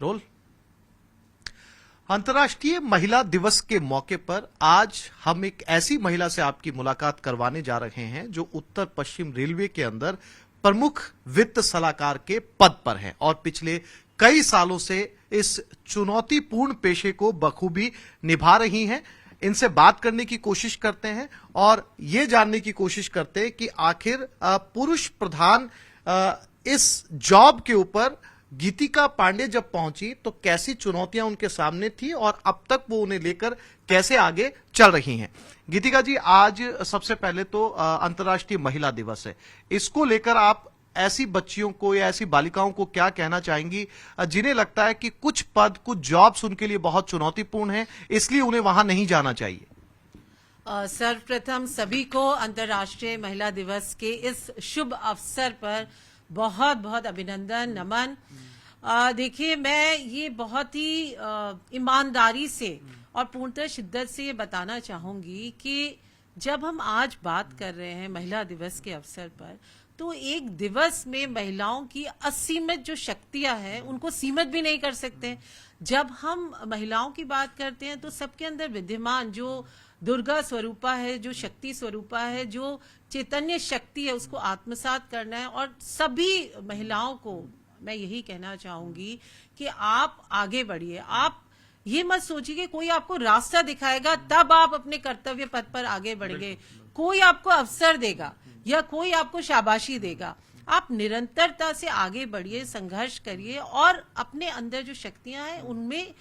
Role. अंतर्राष्ट्रीय महिला दिवस के मौके पर आज हम एक ऐसी महिला से आपकी मुलाकात करवाने जा रहे हैं जो उत्तर पश्चिम रेलवे के अंदर प्रमुख वित्त सलाहकार के पद पर हैं और पिछले कई सालों से इस चुनौतीपूर्ण पेशे को बखूबी निभा रही हैं। इनसे बात करने की कोशिश करते हैं और ये जानने की कोशिश करते हैं कि आखिर पुरुष प्रधान इस जॉब के ऊपर गीतिका पांडे जब पहुंची तो कैसी चुनौतियां उनके सामने थी और अब तक वो उन्हें लेकर कैसे आगे चल रही हैं। गीतिका जी, आज सबसे पहले तो अंतर्राष्ट्रीय महिला दिवस है, इसको लेकर आप ऐसी बच्चियों को या ऐसी बालिकाओं को क्या कहना चाहेंगी जिन्हें लगता है कि कुछ पद, कुछ जॉब्स उनके लिए बहुत चुनौतीपूर्ण हैं, इसलिए उन्हें वहां नहीं जाना चाहिए? सर्वप्रथम सभी को अंतर्राष्ट्रीय महिला दिवस के इस शुभ अवसर पर बहुत बहुत अभिनंदन, नमन। देखिए, मैं ये बहुत ही ईमानदारी से और पूर्णतः शिद्दत से ये बताना चाहूंगी कि जब हम आज बात कर रहे हैं महिला दिवस के अवसर पर, तो एक दिवस में महिलाओं की असीमित जो शक्तियां हैं उनको सीमित भी नहीं कर सकते। जब हम महिलाओं की बात करते हैं तो सबके अंदर विद्यमान जो दुर्गा स्वरूपा है, जो शक्ति स्वरूपा है, जो चैतन्य शक्ति है, उसको आत्मसात करना है। और सभी महिलाओं को मैं यही कहना चाहूंगी कि आप आगे बढ़िए। आप ये मत सोचिए कि कोई आपको रास्ता दिखाएगा तब आप अपने कर्तव्य पथ पर आगे बढ़ेंगे, कोई आपको अवसर देगा या कोई आपको शाबाशी देगा। आप निरंतरता से आगे बढ़िए, संघर्ष करिए और अपने अंदर जो शक्तियां हैं उनमें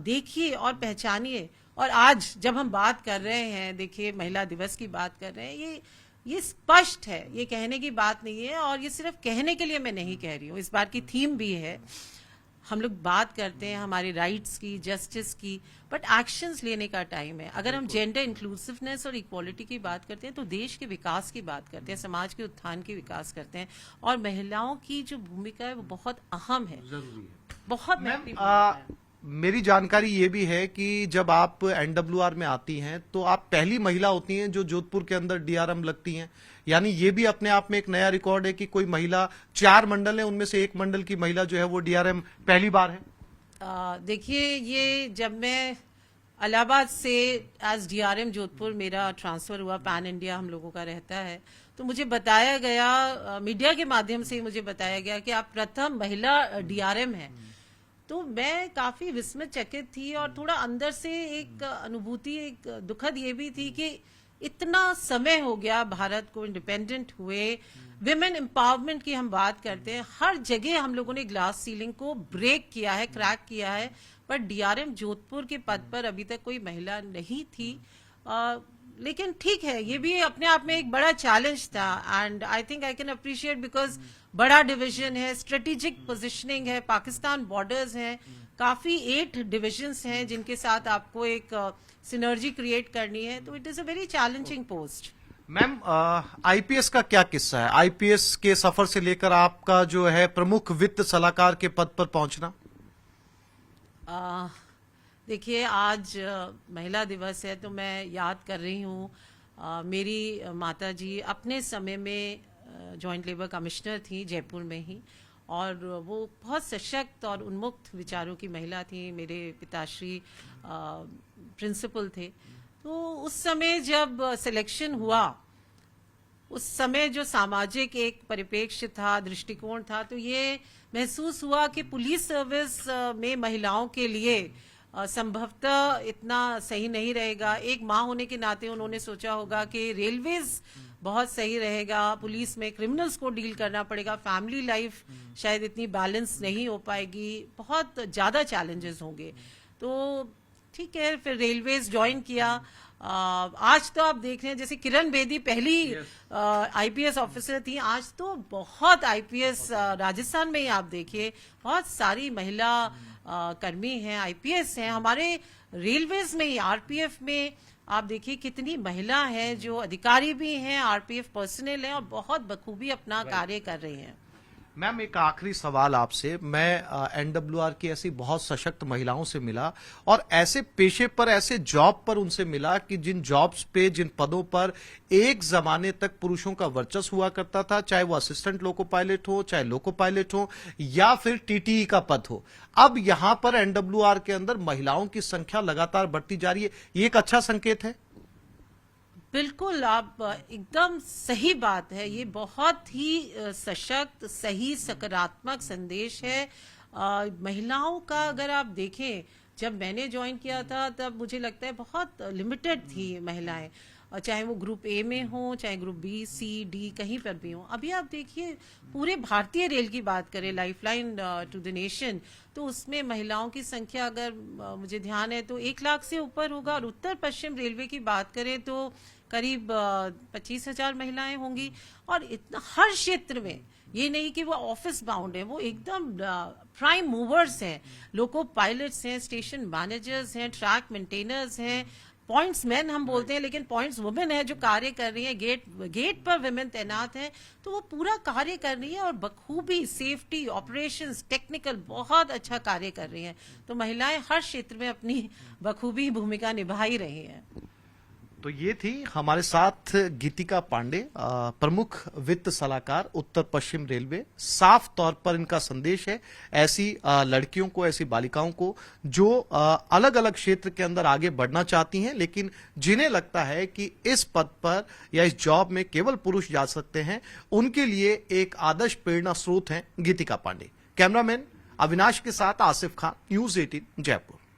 देखिए और पहचानिए। और आज जब हम बात कर रहे हैं, देखिए महिला दिवस की बात कर रहे हैं, ये स्पष्ट है, ये कहने की बात नहीं है और ये सिर्फ कहने के लिए मैं नहीं कह रही हूँ, इस बार की थीम भी है। हम लोग बात करते हैं हमारे राइट्स की, जस्टिस की, बट एक्शंस लेने का टाइम है। अगर हम जेंडर इंक्लूसिवनेस और इक्वालिटी की बात करते हैं तो देश के विकास की बात करते हैं, समाज के उत्थान की विकास करते हैं और महिलाओं की जो भूमिका है वो बहुत अहम है, बहुत महत्वपूर्ण। मेरी जानकारी ये भी है कि जब आप एनडब्ल्यूआर में आती हैं तो आप पहली महिला होती हैं जो जोधपुर के अंदर डीआरएम लगती हैं, यानी ये भी अपने आप में एक नया रिकॉर्ड है कि कोई महिला, 4 मंडल है उनमें से एक मंडल की महिला जो है वो डीआरएम पहली बार है। देखिए, ये जब मैं इलाहाबाद से एज डीआरएम जोधपुर मेरा ट्रांसफर हुआ, पैन इंडिया हम लोगों का रहता है, तो मुझे बताया गया, मीडिया के माध्यम से मुझे बताया गया कि आप प्रथम महिला डीआरएम हैं। तो मैं काफी विस्मयचकित थी और थोड़ा अंदर से एक अनुभूति, एक दुखद ये भी थी कि इतना समय हो गया भारत को इंडिपेंडेंट हुए, विमेन एम्पावरमेंट की हम बात करते हैं, हर जगह हम लोगों ने ग्लास सीलिंग को ब्रेक किया है, क्रैक किया है, पर डीआरएम जोधपुर के पद पर अभी तक कोई महिला नहीं थी। लेकिन ठीक है, ये भी अपने आप में एक बड़ा चैलेंज था and I think I can appreciate because बड़ा डिवीजन है, स्ट्रेटेजिक पोजीशनिंग है, पाकिस्तान बॉर्डर्स हैं, काफी 8 डिविजन्स हैं जिनके साथ आपको एक सिनर्जी क्रिएट करनी है, तो it is a very challenging post. Ma'am, IPS का क्या किस्सा है? आईपीएस के सफर से लेकर आपका जो है प्रमुख वित्त सलाहकार के पद पर पहुंचना। देखिए, आज महिला दिवस है तो मैं याद कर रही हूँ मेरी माता जी अपने समय में जॉइंट लेबर कमिश्नर थी जयपुर में ही, और वो बहुत सशक्त और उन्मुक्त विचारों की महिला थी। मेरे पिताश्री प्रिंसिपल थे। तो उस समय जब सिलेक्शन हुआ, उस समय जो सामाजिक एक परिप्रेक्ष्य था, दृष्टिकोण था, तो ये महसूस हुआ कि पुलिस सर्विस में महिलाओं के लिए संभवतः इतना सही नहीं रहेगा। एक माँ होने के नाते उन्होंने सोचा होगा कि रेलवेज बहुत सही रहेगा, पुलिस में क्रिमिनल्स को डील करना पड़ेगा, फैमिली लाइफ शायद इतनी बैलेंस नहीं हो पाएगी, बहुत ज्यादा चैलेंजेस होंगे। तो ठीक है, फिर रेलवेज ज्वाइन किया। आज तो आप देख रहे हैं जैसे किरण बेदी पहली आईपीएस ऑफिसर थी, आज तो बहुत आईपीएस राजस्थान में ही आप देखिए बहुत सारी महिला कर्मी हैं, आईपीएस हैं। हमारे रेलवेज में ही, आरपीएफ में आप देखिए कितनी महिला हैं जो अधिकारी भी हैं, आरपीएफ पर्सनल हैं और बहुत बखूबी अपना कार्य कर रही हैं। मैम एक आखिरी सवाल आपसे। मैं एनडब्ल्यूआर की ऐसी बहुत सशक्त महिलाओं से मिला और ऐसे पेशे पर, ऐसे जॉब पर उनसे मिला कि जिन जॉब्स पे, जिन पदों पर एक जमाने तक पुरुषों का वर्चस्व हुआ करता था, चाहे वो असिस्टेंट लोको पायलट हो, चाहे लोको पायलट हो, या फिर टीटीई का पद हो, अब यहां पर एनडब्ल्यूआर के अंदर महिलाओं की संख्या लगातार बढ़ती जा रही है। ये एक अच्छा संकेत है। बिल्कुल, आप एकदम सही बात है। ये बहुत ही सशक्त, सही, सकारात्मक संदेश है। महिलाओं का अगर आप देखें, जब मैंने ज्वाइन किया था तब मुझे लगता है बहुत लिमिटेड थी महिलाएं, और चाहे वो ग्रुप ए में हो, चाहे ग्रुप बी, सी, डी, कहीं पर भी हो। अभी आप देखिए, पूरे भारतीय रेल की बात करें, लाइफलाइन टू द नेशन, तो उसमें महिलाओं की संख्या अगर मुझे ध्यान है तो 1 लाख से ऊपर होगा। और उत्तर पश्चिम रेलवे की बात करें तो करीब 25,000 महिलाएं होंगी। और इतना हर क्षेत्र में, ये नहीं कि वो ऑफिस बाउंड है, वो एकदम प्राइम मूवर्स हैं, लोको पायलट्स हैं, स्टेशन मैनेजर्स हैं, ट्रैक मेंटेनर्स हैं, पॉइंट्स मैन हम बोलते हैं लेकिन पॉइंट्स वुमेन है जो कार्य कर रही है। गेट पर वुमेन तैनात है, तो वो पूरा कार्य कर रही है और बखूबी सेफ्टी, ऑपरेशंस, टेक्निकल बहुत अच्छा कार्य कर रही हैं। तो महिलाएं हर क्षेत्र में अपनी बखूबी भूमिका निभा ही रही हैं। तो ये थी हमारे साथ गीतिका पांडे, प्रमुख वित्त सलाहकार उत्तर पश्चिम रेलवे। साफ तौर पर इनका संदेश है ऐसी लड़कियों को, ऐसी बालिकाओं को जो अलग अलग क्षेत्र के अंदर आगे बढ़ना चाहती हैं, लेकिन जिन्हें लगता है कि इस पद पर या इस जॉब में केवल पुरुष जा सकते हैं, उनके लिए एक आदर्श प्रेरणा स्रोत हैं गीतिका पांडे। कैमरामैन अविनाश के साथ आसिफ खान, न्यूज 18 जयपुर।